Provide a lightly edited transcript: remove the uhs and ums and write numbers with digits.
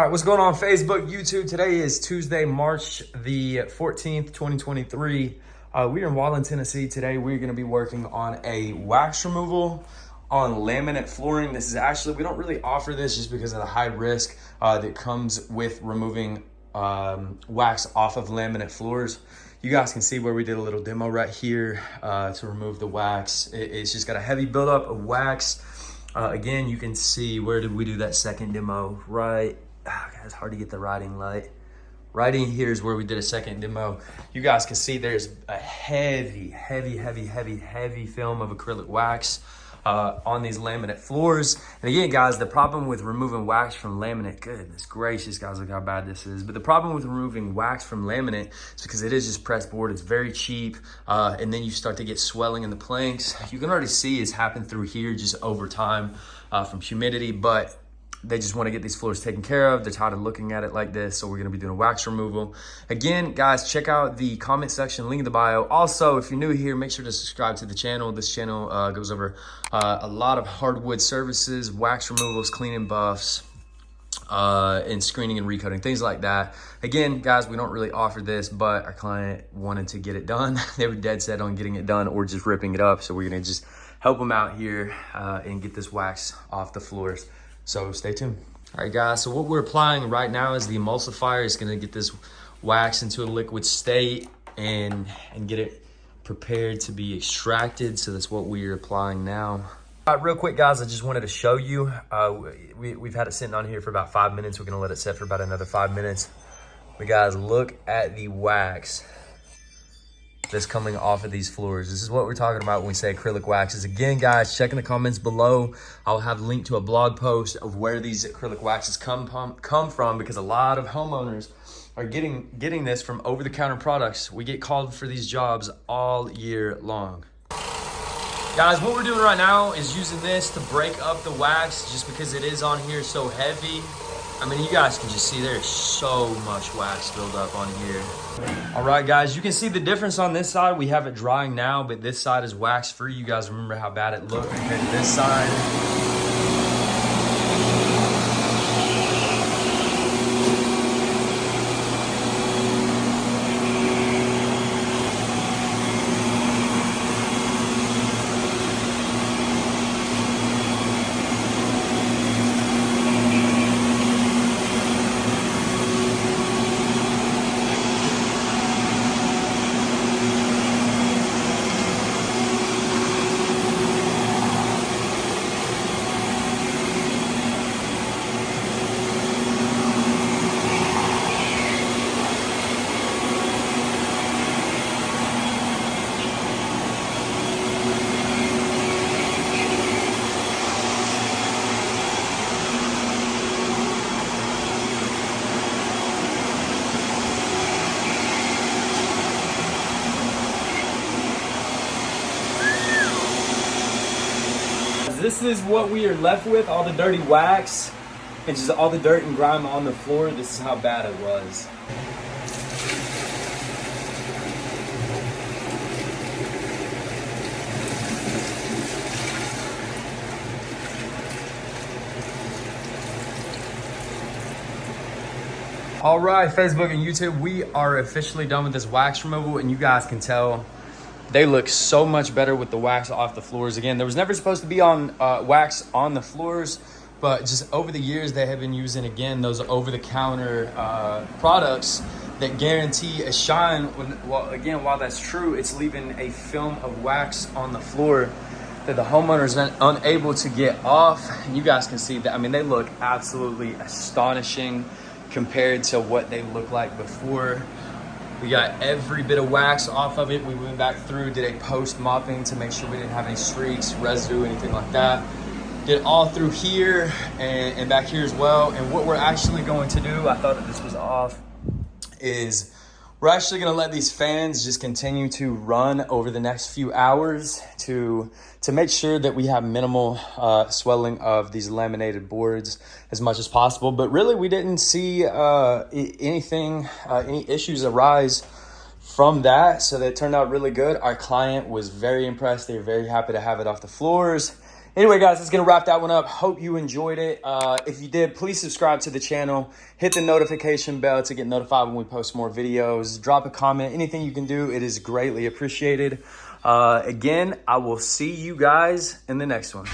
All right, what's going on Facebook, YouTube? Today is Tuesday, March the 14th, 2023. We're in Wallen, Tennessee. Today we're gonna be working on a wax removal on laminate flooring. This is actually, we don't really offer this just because of the high risk that comes with removing wax off of laminate floors. You guys can see where we did a little demo right here to remove the wax. It's just got a heavy buildup of wax. Again, you can see, where did we do that second demo? Right, it's hard to get the riding light. Right in here is where we did a second demo. You guys can see there's a heavy film of acrylic wax on these laminate floors. And again, guys, the problem with removing wax from laminate, goodness gracious, guys, look how bad this is. But the problem with removing wax from laminate is because it is just pressed board. It's very cheap. And then you start to get swelling in the planks. You can already see it's happened through here just over time from humidity, but they just want to get these floors taken care of. They're tired of looking at it like this, so we're going to be doing a wax removal. Again, guys, check out the comment section, link in the bio. Also, if you're new here, make sure to subscribe to the channel. This channel goes over a lot of hardwood services, wax removals, cleaning buffs, and screening and recoating, things like that. Again, guys, we don't really offer this, but our client wanted to get it done. They were dead set on getting it done or just ripping it up, so we're going to just help them out here and get this wax off the floors. So stay tuned. All right, guys, so what we're applying right now is the emulsifier. It's gonna get this wax into a liquid state and get it prepared to be extracted. So that's what we're applying now. All right, real quick, guys, I just wanted to show you. We've had it sitting on here for about 5 minutes. We're gonna let it set for about another 5 minutes. But guys, look at the wax that's coming off of these floors. This is what we're talking about when we say acrylic waxes. Again, guys, check in the comments below. I'll have a link to a blog post of where these acrylic waxes come from, because a lot of homeowners are getting this from over-the-counter products. We get called for these jobs all year long. Guys, what we're doing right now is using this to break up the wax, just because it is on here so heavy. I mean, you guys can just see there's so much wax build up on here. All right, guys, you can see the difference on this side. We have it drying now, but this side is wax free. You guys remember how bad it looked compared to this side. This is what we are left with, all the dirty wax and just all the dirt and grime on the floor. This is how bad it was. All right, Facebook and YouTube, we are officially done with this wax removal, and you guys can tell they look so much better with the wax off the floors. Again, there was never supposed to be on wax on the floors, but just over the years, they have been using, again, those over-the-counter products that guarantee a shine. Well, again, while that's true, it's leaving a film of wax on the floor that the homeowner's unable to get off. And you guys can see that. I mean, they look absolutely astonishing compared to what they looked like before. We got every bit of wax off of it. We went back through, did a post mopping to make sure we didn't have any streaks, residue, anything like that. Did all through here and back here as well. And what we're actually going to do, I thought that this was off, is we're actually gonna let these fans just continue to run over the next few hours to make sure that we have minimal swelling of these laminated boards as much as possible. But really, we didn't see any issues arise from that, so that turned out really good. Our client was very impressed. They were very happy to have it off the floors. Anyway, guys, that's going to wrap that one up. Hope you enjoyed it. If you did, please subscribe to the channel. Hit the notification bell to get notified when we post more videos. Drop a comment. Anything you can do, it is greatly appreciated. Again, I will see you guys in the next one.